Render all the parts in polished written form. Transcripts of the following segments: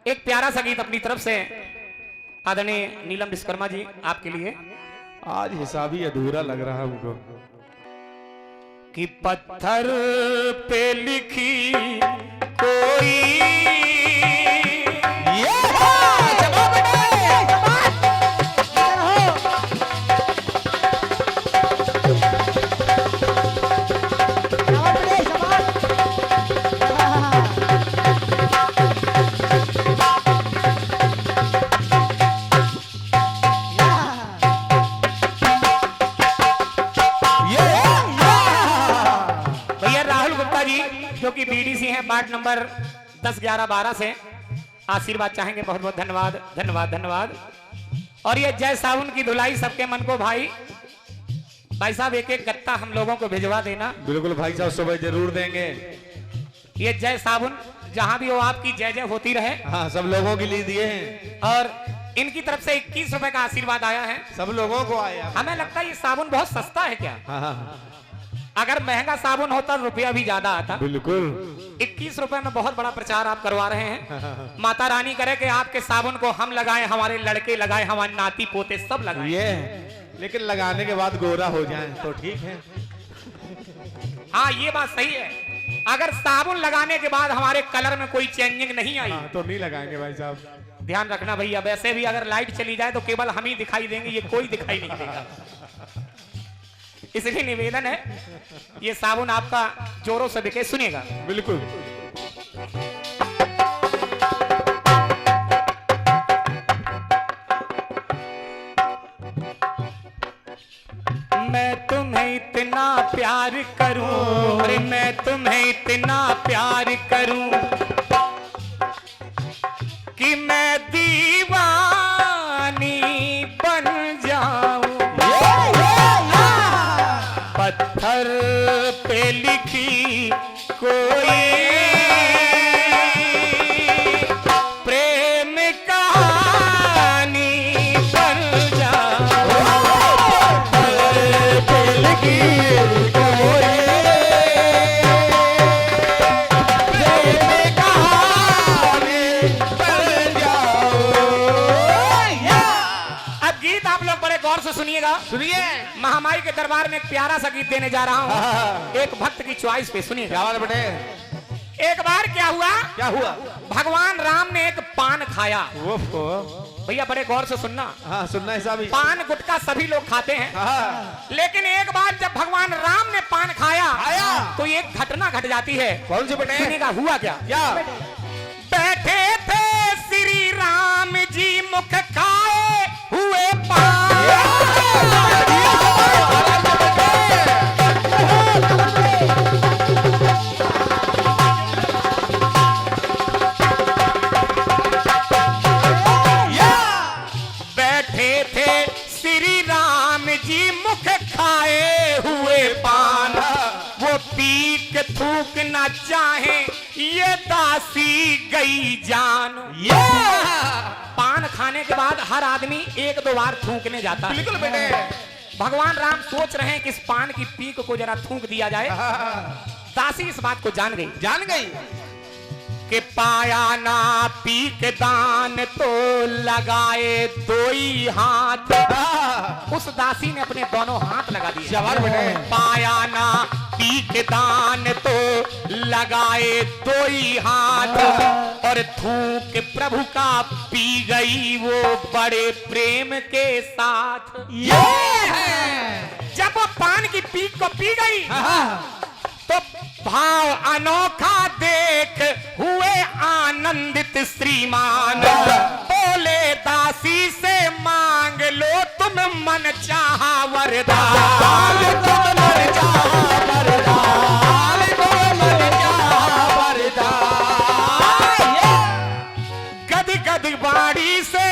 एक प्यारा सा गीत अपनी तरफ से आदरणीय नीलम विश्वकर्मा जी आपके लिए। आज हिसाब ही अधूरा लग रहा है हमको। कि पत्थर पे लिखी कोई जो कि बीडीसी हैं वार्ड नंबर 10, 11, 12 से आशीर्वाद चाहेंगे। बहुत बहुत धन्यवाद धन्यवाद धन्यवाद। और ये जय साबुन की धुलाई सबके मन को भाई साहब एक एक गत्ता हम लोगों को भिजवा देना। बिल्कुल भाई साहब सुबह जरूर देंगे। ये जय साबुन जहां भी हो आपकी जय जय होती रहे। हाँ सब लोगों के लिए दिए हैं और इनकी तरफ से 21 रुपए का आशीर्वाद आया है। सब लोगों को आया। हमें लगता है ये साबुन बहुत सस्ता है क्या? हाँ। अगर महंगा साबुन होता रुपया भी ज्यादा आता। बिल्कुल 21 रुपए में बहुत बड़ा प्रचार आप करवा रहे हैं। माता रानी करे कि आपके साबुन को हम लगाएं, हमारे लड़के लगाएं, हमारे नाती पोते सब लगाएं। ये लेकिन लगाने के बाद गोरा हो जाए तो ठीक है। हाँ ये बात सही है। अगर साबुन लगाने के बाद हमारे कलर में कोई चेंजिंग नहीं आई तो नहीं लगाएंगे भाई साहब। ध्यान रखना भैया। वैसे भी अगर लाइट चली जाए तो केवल हम ही दिखाई देंगे, ये कोई दिखाई नहीं देगा। इसलिए निवेदन है ये साबुन आपका जोरों से बिके। सुनिएगा। बिल्कुल मैं तुम्हें इतना प्यार करूं, अरे मैं तुम्हें इतना प्यार करूं कि मैं दीवानी बन जाऊं। पत्थर पे लिखी कोई प्रेम कहानी बन जाऊं। पत्थर पे लिखी कोई प्रेम कहानी बन जाऊं। अब गीत आप लोग बड़े गौर से सुनिएगा। सुनिए। महामाई के दरबार में एक प्यारा सा गीत देने जा रहा हूँ एक भक्त की चॉइस पे। सुनिए बेटे। एक बार क्या हुआ? भगवान राम ने एक पान खाया। भैया बड़े गौर से सुनना। हाँ सुनना है साहब। पान गुटखा सभी लोग खाते हैं। लेकिन एक बार जब भगवान राम ने पान खाया तो एक घटना घट जाती है। कौन सी बेटे? सुनिएगा हुआ क्या। बैठे थे श्री राम जी मुख खाए हुए पान। बैठे थे श्री राम जी मुख खाए हुए पान। वो पीक थूक ना चाहे ये दासी गई जान। पान खाने के बाद हर आदमी 1-2 बार थूकने जाता है। बिल्कुल बेटे। भगवान राम सोच रहे हैं कि इस पान की पीक को जरा थूक दिया जाए। दासी इस बात को जान गई कि पाया ना पीक दान तो लगाए 2 ही हाथ। उस दासी ने अपने दोनों हाथ लगा दिए। जवार बेटे। पाया ना पीक दान तो लगाए 2 ही हाथ और थूक प्रभु का पी गई वो बड़े प्रेम के साथ। जब वो पान की पीक को पी गई तो भाव अनोखा देख हुए आनंदित श्रीमान। बोले दासी से मांग लो तुम मन चाहा वरदान। तुम मन चाहा वरदान, तुम मन चाहा वरदान। गद गद बाड़ी से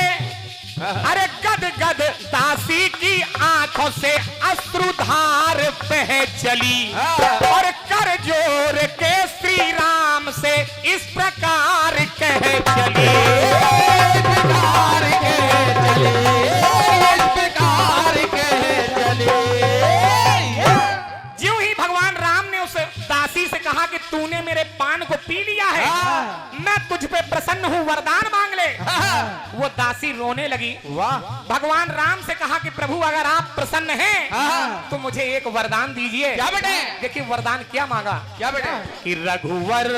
अरे गद गद दासी की आंखों से अश्रुधार बह चली और कर जोर के श्री राम से इस प्रकार कह चली। इस प्रकार कह चली, इस प्रकार कह चली। ज्यों ही भगवान राम ने उस दासी से कहा कि तूने मेरे पान को पी लिया है, मैं तुझ पे प्रसन्न हूँ, वरदान मांग वो दासी रोने लगी। वाह। भगवान राम से कहा कि प्रभु अगर आप प्रसन्न हैं तो मुझे एक वरदान दीजिए। क्या बेटे? देखिए वरदान क्या मांगा। क्या बेटे? कि रघुवर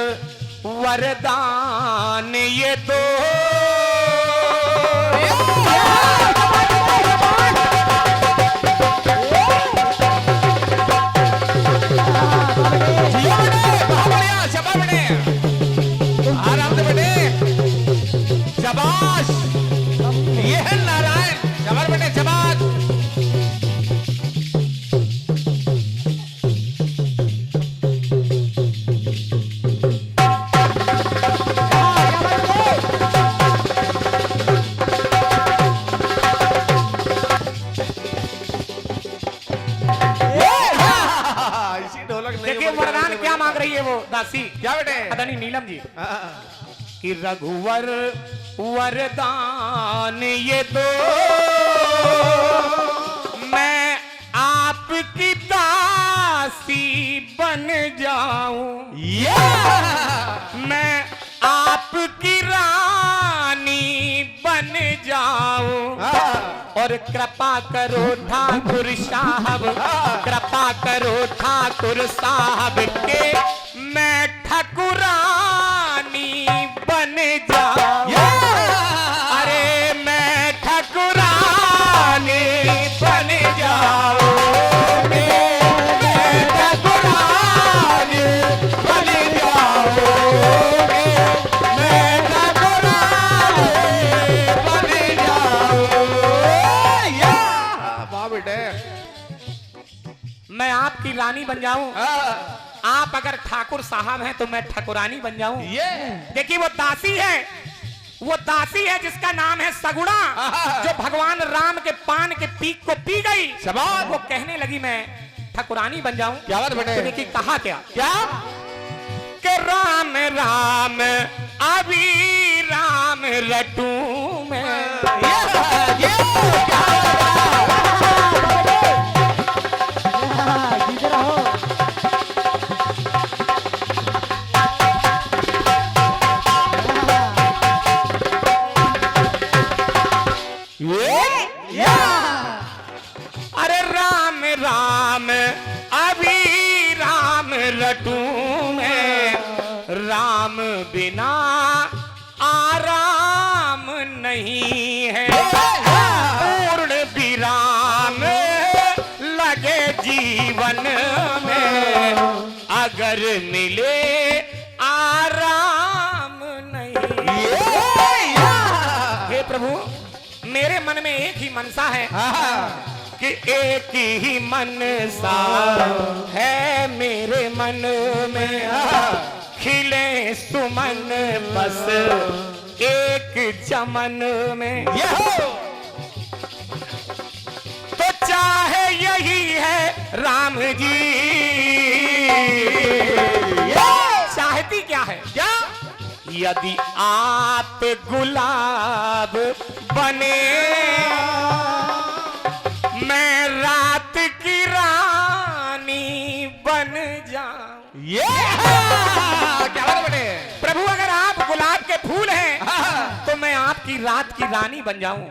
वरदान ये दो आराम से बेटे, शाबाश, ये है नारायण। शाबाश बेटे, शाबाश। इसी ढोलक नहीं। देखिए वरदान क्या मांग रही है वो दासी। क्या बेटे? अदानी नीलम जी कि रघुवर वरदान ये दो मैं आपकी दासी बन जाऊं, मैं आपकी रानी बन जाऊं और कृपा करो ठाकुर साहब, कृपा करो ठाकुर साहब के मैं ठाकुरानी बन जाऊं। अरे मैं ठाकुरानी बन जाऊं, मैं ठाकुरानी बन जाऊं, मैं ठाकुरानी बन जाऊं। वाह बेटे। मैं आपकी रानी बन जाऊं, आप अगर ठाकुर साहब हैं तो मैं ठाकुरानी बन जाऊं। देखिए वो दासी है, वो दासी है जिसका नाम है सगुणा, जो भगवान राम के पान के पीक को पी गई। वो कहने लगी मैं ठाकुरानी बन जाऊं। क्या बात बेटे? तो देखिए कहा क्या कि राम राम अभी राम रटू मैं। अरे राम राम अभी राम रटू मैं, राम बिना आराम नहीं है, पूर्ण विराम लगे जीवन में, अगर मिले आराम नहीं। हे प्रभु मेरे मन में एक ही मनसा है कि एक ही मनसा है मेरे मन में, खिले सुमन बस एक चमन में। तो चाहे यही है राम जी, चाहती क्या है? क्या? यदि आप गुलाब बने मैं रात की रानी बन जाऊं। क्या बात बेटे? प्रभु अगर आप गुलाब के फूल हैं तो मैं आपकी रात की रानी बन जाऊं।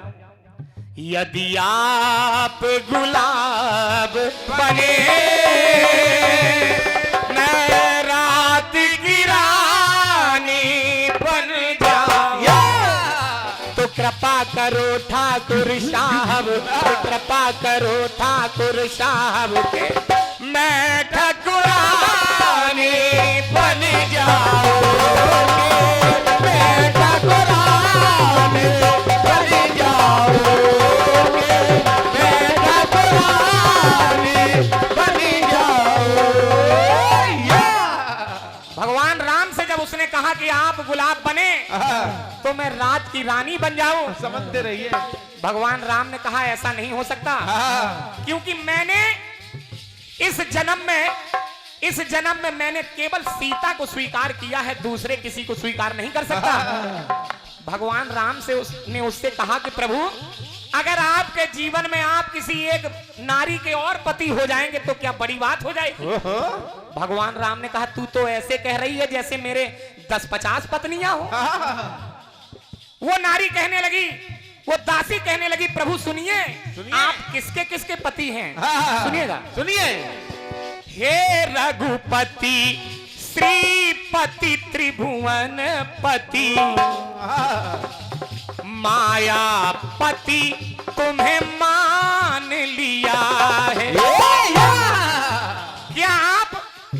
यदि आप गुलाब बने मैं रात की रानी बन जाऊं, तो कृपा करो ठाकुर साहब, कृपा करो ठाकुर साहब के मैं ठाकुरानी बन जाऊं, मैं ठाकुरानी बन जाऊं, मैं ठाकुरानी बन जाऊं। भगवान राम से जब उसने कहा कि आप गुलाब बने तो मैं रात की रानी बन जाऊं, समझते रहिए। भगवान राम ने कहा ऐसा नहीं हो सकता, क्योंकि मैंने इस जन्म में मैंने केवल सीता को स्वीकार किया है, दूसरे किसी को स्वीकार नहीं कर सकता। भगवान राम से उसने उससे कहा कि प्रभु अगर आपके जीवन में आप किसी एक नारी के और पति हो जाएंगे तो क्या बड़ी बात हो जाएगी? भगवान राम ने कहा तू तो ऐसे कह रही है जैसे मेरे 10-50 पत्नियां हो। वो नारी कहने लगी वो दासी कहने लगी प्रभु सुनिए, सुनिए। आप किसके किसके पति हैं? हाँ। सुनिएगा। सुनिए। हे रघुपति श्रीपति त्रिभुवन पति, मायापति तुम्हें मान लिया है।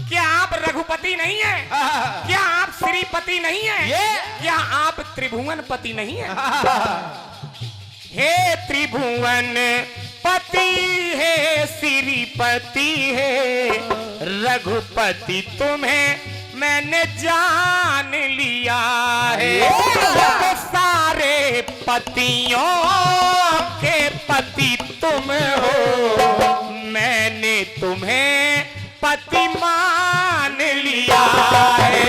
क्या आप रघुपति नहीं है? क्या आप श्रीपति नहीं है? क्या आप त्रिभुवन पति नहीं है? हे त्रिभुवन पति है, श्रीपति है, रघुपति तुम्हें मैंने जान लिया है। तो सारे पतियों के पति तुम हो, मैंने तुम्हें पति मान लिया है।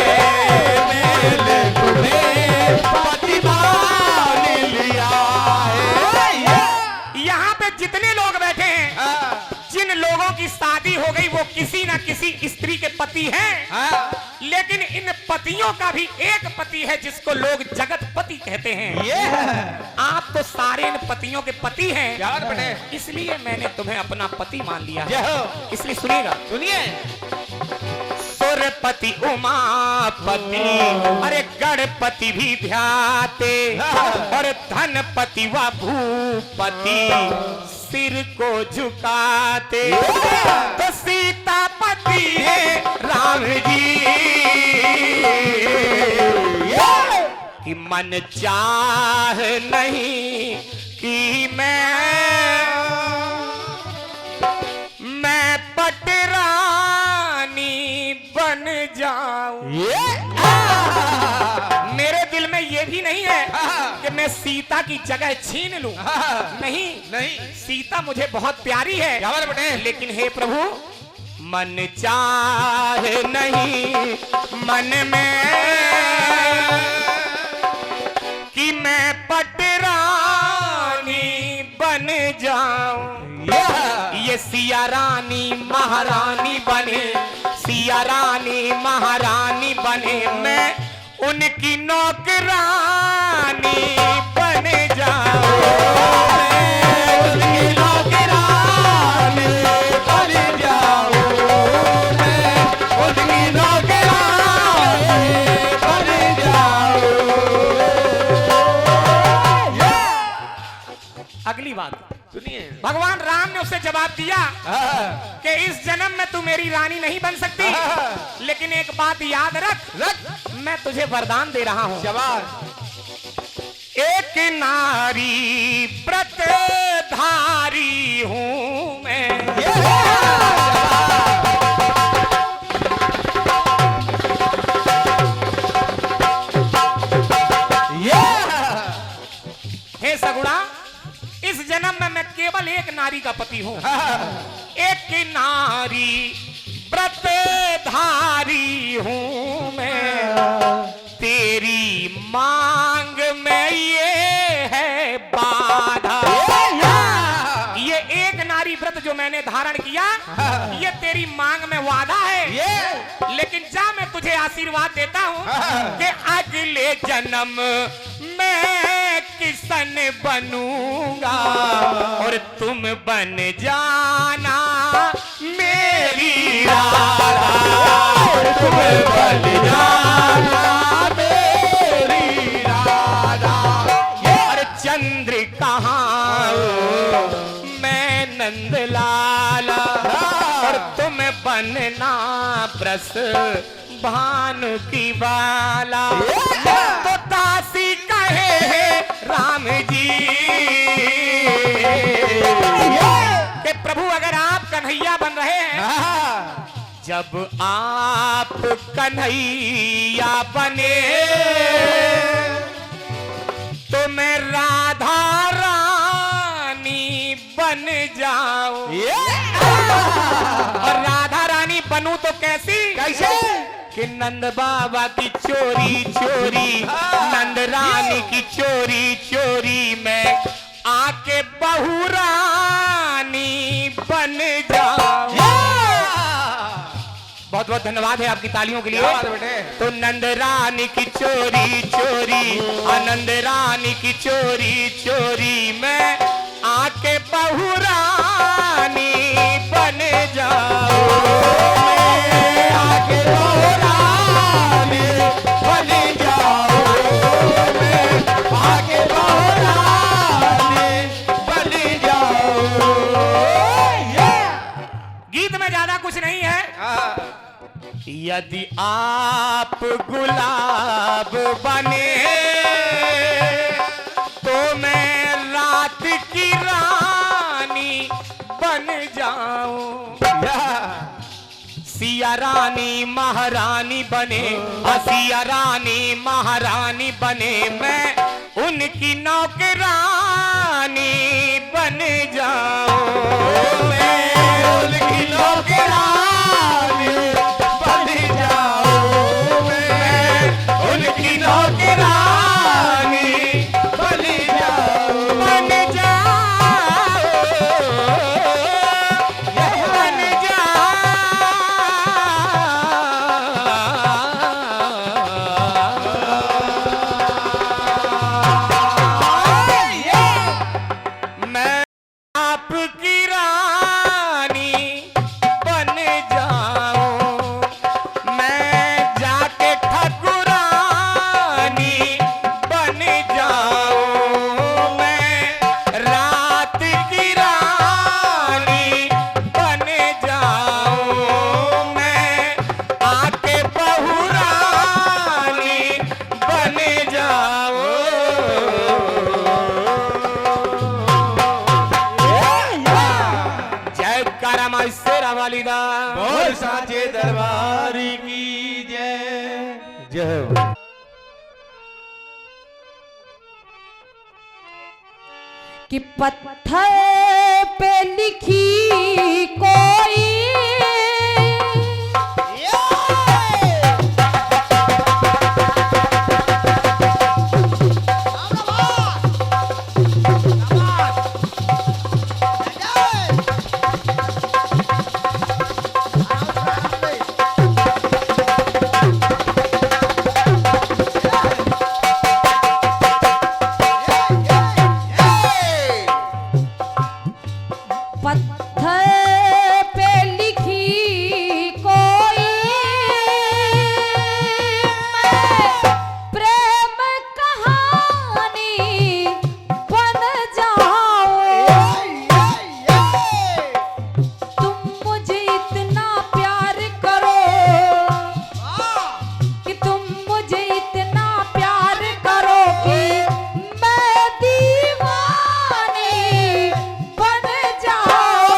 मैंने तुम्हें पति मान लिया है। यहाँ पे जितने लोग बैठे हैं, जिन लोगों की शादी हो गई वो किसी ना किसी स्त्री के पति हैं, लेकिन इन पतियों का भी एक पति है जिसको लोग जगत पति कहते हैं। आप तो सारे इन पतियों के पति हैं, इसलिए मैंने तुम्हें अपना पति मान लिया है। इसलिए सुनिएगा। सुनिए। सुरपति उमापति, अरे गणपति भी ध्याते, और धनपति व भूपति सिर को झुकाते। तो सीतापति है राम जी, कि मन चाह नहीं कि मैं पटरानी बन जाऊं। मेरे दिल में ये भी नहीं है कि मैं सीता की जगह छीन लूं। नहीं नहीं। सीता मुझे बहुत प्यारी है, लेकिन हे प्रभु मन चाह नहीं मन में कि मैं पटरानी बन जाऊं। ये सिया रानी महारानी बने, सिया रानी महारानी बने, मैं उनकी नौकरानी बन जाऊं। मैं उनकी नौकरानी बन जाऊं। मैं उनकी नौकरानी बन जाऊं। अगली बात सुनिए। भगवान राम ने उसे जवाब दिया कि इस जन्म में तू मेरी रानी नहीं बन सकती, लेकिन एक बात याद रख, मैं तुझे वरदान दे रहा हूं। एक नारी व्रतधारी हूं मैं। हे सगुणा, इस जन्म में मैं केवल एक नारी का पति हूं। एक नारी व्रतधारी हूं मैं, तेरी मांग में ये है बाधा। ये एक नारी व्रत जो मैंने धारण किया, ये तेरी मांग में वादा है। लेकिन जा, मैं तुझे आशीर्वाद देता हूं कि अगले जन्म मैं किसन बनूंगा और तुम बन जाना मेरी राधा। तुम बन जाना मेरी राधा। और चंद्र कहाँ, मैं नंदलाला, और तुम बनना ब्रस भानु की बाला। तो दासी कहे राम जी कि प्रभु अगर आप कन्हैया बन रहे हैं, जब आप कन्हैया बने तो मैं राधा रानी बन जाऊं। और राधा रानी बनूं तो कैसी? कैसे? कि नंद बाबा की चोरी चोरी, नंद रानी की चोरी चोरी, मैं आके बहू रानी बन जाऊं। बहुत बहुत बहुत धन्यवाद है आपकी तालियों के लिए। क्या बात है बेटे। तो नंद रानी की चोरी चोरी, आनंद रानी की चोरी चोरी, मैं आके बहू रानी बन जाऊं, मैं आके बहू रानी बन जाऊं, मैं आके बहू रानी बन जाऊं। गीत में ज्यादा कुछ नहीं है। यदि आप गुलाब बने तो मैं रात की रानी बन जाऊं, सिया रानी महारानी बने, सिया रानी महारानी बने, मैं उनकी नौकरानी बन जाऊं, मैं उनकी नौकरानी बन जाऊं, मैं उनकी नौकरानी बन जाऊं, बन जाऊं, बन जाऊं। मैं आपकी रानी बन जाऊं, मैं जाके ठाकुरानी बन जाऊं, मैं रात की रानी बन जाऊं, मैं आके बहू रानी बन जाऊं। जय कारा शेरा वालिदा, बोल साचे दरबारी की जय। जय हो। कि पत्थर पे लिखी कोई पत्थर पे लिखी कोई मैं प्रेम कहानी बन जाऊं, तुम मुझे इतना प्यार करो कि तुम मुझे इतना प्यार करो कि मैं दीवानी बन जाऊं।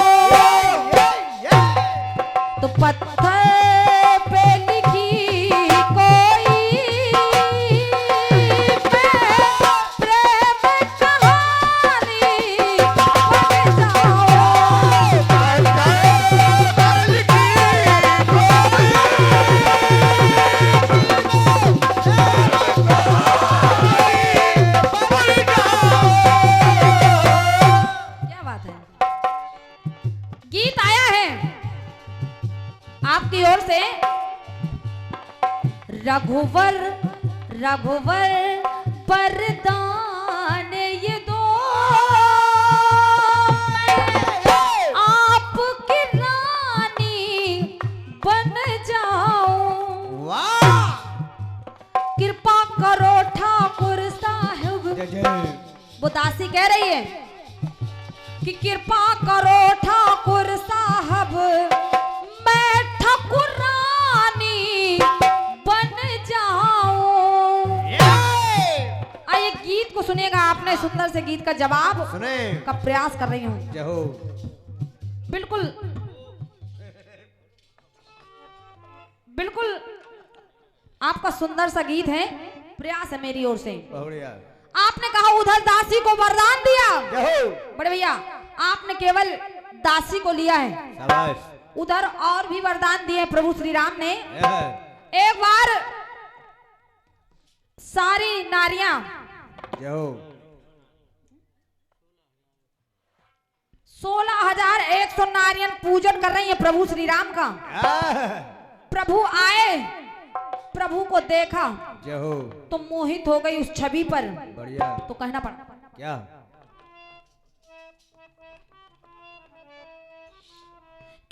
तो पत्थर पे लिखी कोई मैं प्रेम कहानी बन जाऊं, क्या बात है। गीत आया है आपकी ओर से, रघुवर रघुवर परदान ये दो, मैं आपकी रानी बन जाऊं, कृपा करो ठाकुर साहब। वो दासी कह रही है कि कृपा करो ठाकुर साहब, मैं ठाकुरानी बन जाऊं। आइए गीत को सुनिएगा, आपने सुंदर से गीत का जवाब सुने का प्रयास कर रही हूँ। जय हो। बिल्कुल बिल्कुल आपका सुंदर सा गीत है, प्रयास है मेरी ओर से। बढ़िया। आपने कहा उधर दासी को वरदान दिया, जय हो। बड़े भैया आपने केवल दासी को लिया है, शाबाश। उधर और भी वरदान दिए प्रभु श्री राम ने। जय एक बार सारी नारियां हो। 16,100 नारियन पूजन कर रही है प्रभु श्री राम का। प्रभु आए, प्रभु को देखा जय हो। तो मोहित हो गई उस छवि पर। बढ़िया। तो कहना पड़ा क्या?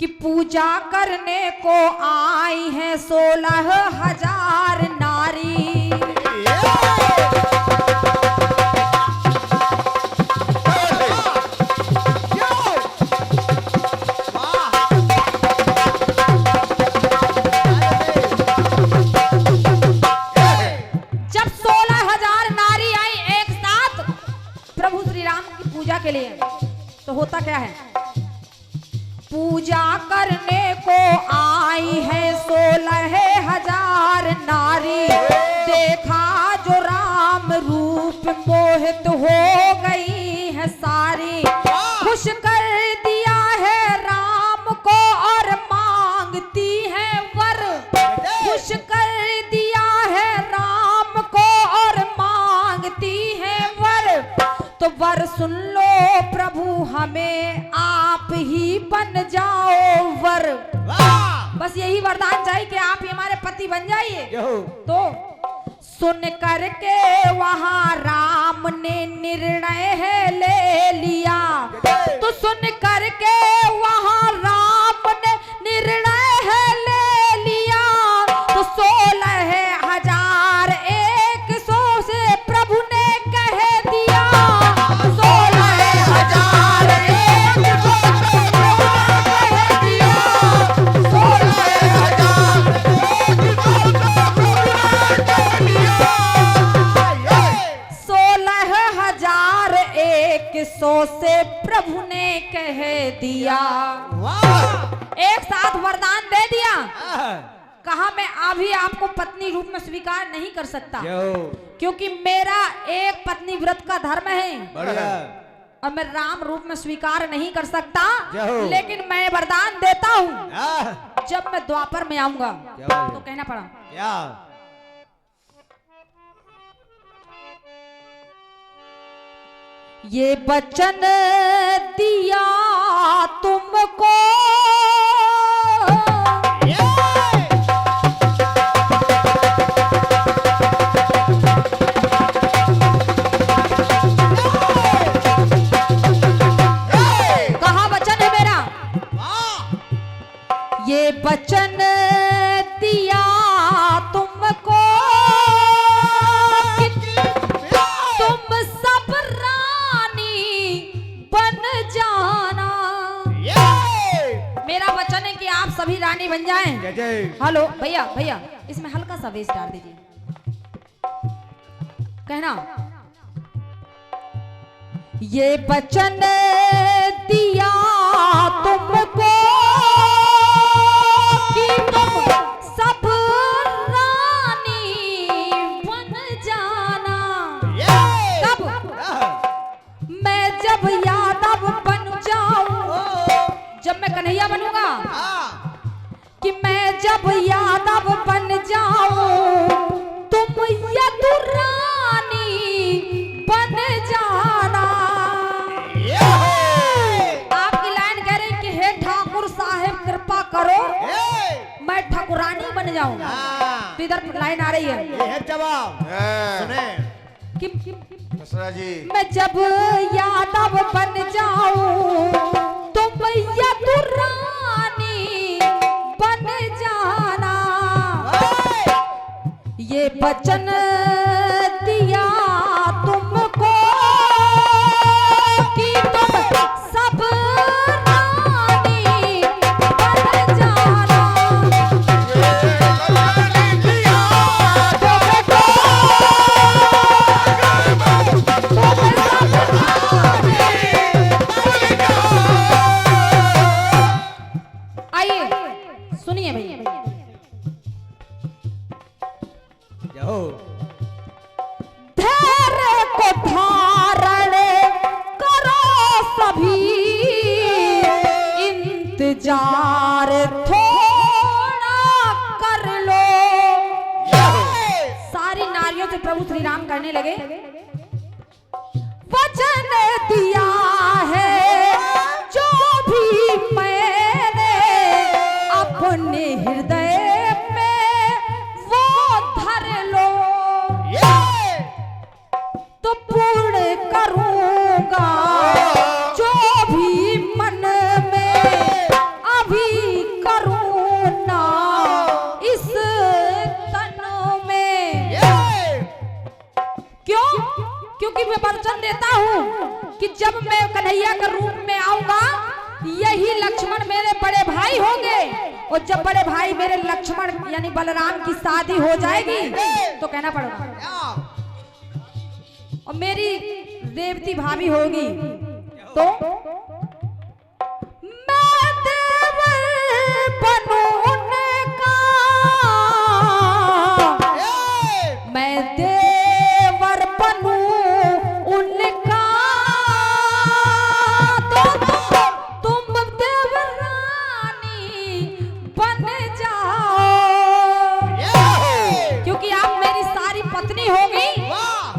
कि पूजा करने को आई है 16,000 नारी। जब 16,000 नारी आई एक साथ प्रभु श्री राम की पूजा के लिए, तो होता क्या है? पूजा करने को आई है 16,000 नारी। देखा जो राम रूप मोहित हो गई है सारी। खुश कर दिया है राम को और मांगती है वर। खुश कर दिया है राम को और मांगती है वर। तो वर सुन लो प्रभु हमें आप ही बन जाओ वर। बस यही वरदान चाहिए कि आप ही हमारे पति बन जाइए। तो सुन करके वहां राम ने निर्णय है ले लिया। तो सुन करके वहां राम ने निर्णय है ले लिया। तो 16,100 से प्रभु ने कह दिया। 16,100 से प्रभु ने कह दिया। एक साथ वरदान दे दिया। कहा मैं अभी आपको पत्नी रूप में स्वीकार नहीं कर सकता, क्योंकि मेरा एक पत्नी व्रत का धर्म है और मैं राम रूप में स्वीकार नहीं कर सकता। लेकिन मैं वरदान देता हूँ जब मैं द्वापर में आऊंगा। तो कहना पड़ा क्या? ये वचन दिया तुमको कहा वचन है मेरा। ये वचन दिया तुमको तुम सब रानी बन जाना। मेरा वचन है कि आप सभी रानी बन जाएं। हेलो भैया, भैया इसमें हल्का सा बेस डाल दीजिए। कहना ये वचन दिया तुमको कि तुम सब रानी बन जाना। कब? मैं जब यादव बन जाऊं, जब मैं कन्हैया बनूंगा, कि मैं जब यादव बन जाऊं तुम यदुरानी बन जाना। आपकी लाइन कह रही कि हे ठाकुर साहेब कृपा करो मैं ठाकुरानी बन जाऊं। तो इधर लाइन आ रही है जवाब कि दशरथ जी मैं जब यादव बन जाऊं तुम यदुरानी बन जाना। ये वचन दिया तुमको कि तुम सब रानी बन जाना। आइए सुनिए भैया। धैर्य को धारण करो सभी, इंतजार थोड़ा कर लो। सारी नारियों से प्रभु श्री राम करने लगे। वचन दिया है जो भी मैंने अपने हृदय करूंगा जो भी मन में अभी करूं ना इस तन में। क्यों? क्योंकि मैं वचन देता हूं कि जब मैं कन्हैया के रूप में आऊंगा यही लक्ष्मण मेरे बड़े भाई होंगे, और जब बड़े भाई मेरे लक्ष्मण यानी बलराम की शादी हो जाएगी तो कहना पड़ेगा, और मेरी रेवती भाभी होगी तो मैं देवर बनूं उनका, मैं देवर बनूं उनका, तो तुम देवरानी बन जाओ, क्योंकि आप मेरी सारी पत्नी होगी।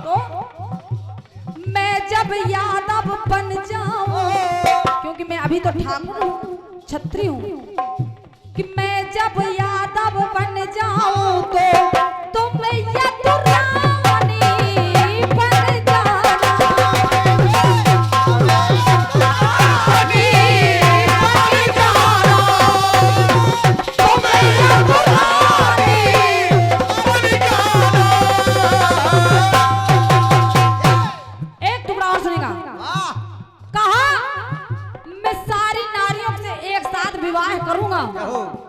तो मैं जब यादव बन जाऊं, क्योंकि मैं अभी तो ठाकुर हूँ, छत्री हूँ, कि मैं जब यादव बन जाऊं तो तुम यदुरानी बन जाना, रानी बन जाना, तुम यदुरानी बन जाना। एक टुकड़ा और सुनेगा, कहा मैं सारी नारियों से एक साथ विवाह करूंगा,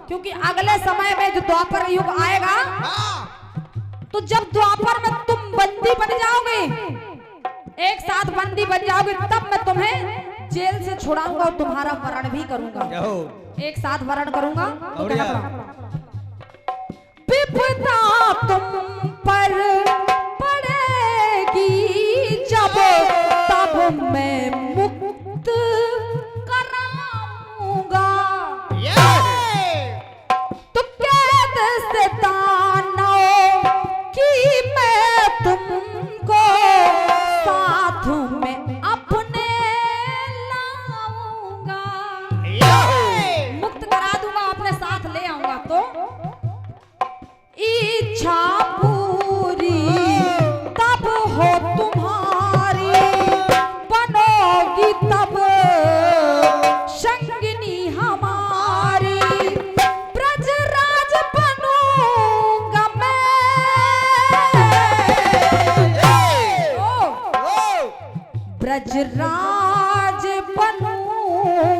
क्योंकि अगले समय में जो द्वापर युग आएगा तो जब द्वापर में तुम बंदी बन जाओगे, एक साथ बंदी बन जाओगे, तब मैं तुम्हें जेल से छुड़ाऊंगा और तुम्हारा वरण भी करूंगा, एक साथ वरण करूंगा। तो कहना पड़ा, विपदा तुम पर पड़ेगी जब तब मैं मुक्त कराऊंगा, तो कैद से दानों की मैं तुमको साथ में अपने लाऊंगा, मुक्त करा दूंगा, अपने साथ ले आऊंगा। तो इच्छा पूरी तब हो तुम्हारी, बनोगी तब संगिनी हमारी, ब्रजराज बनूंगा मैं, ब्रजराज बनूंगा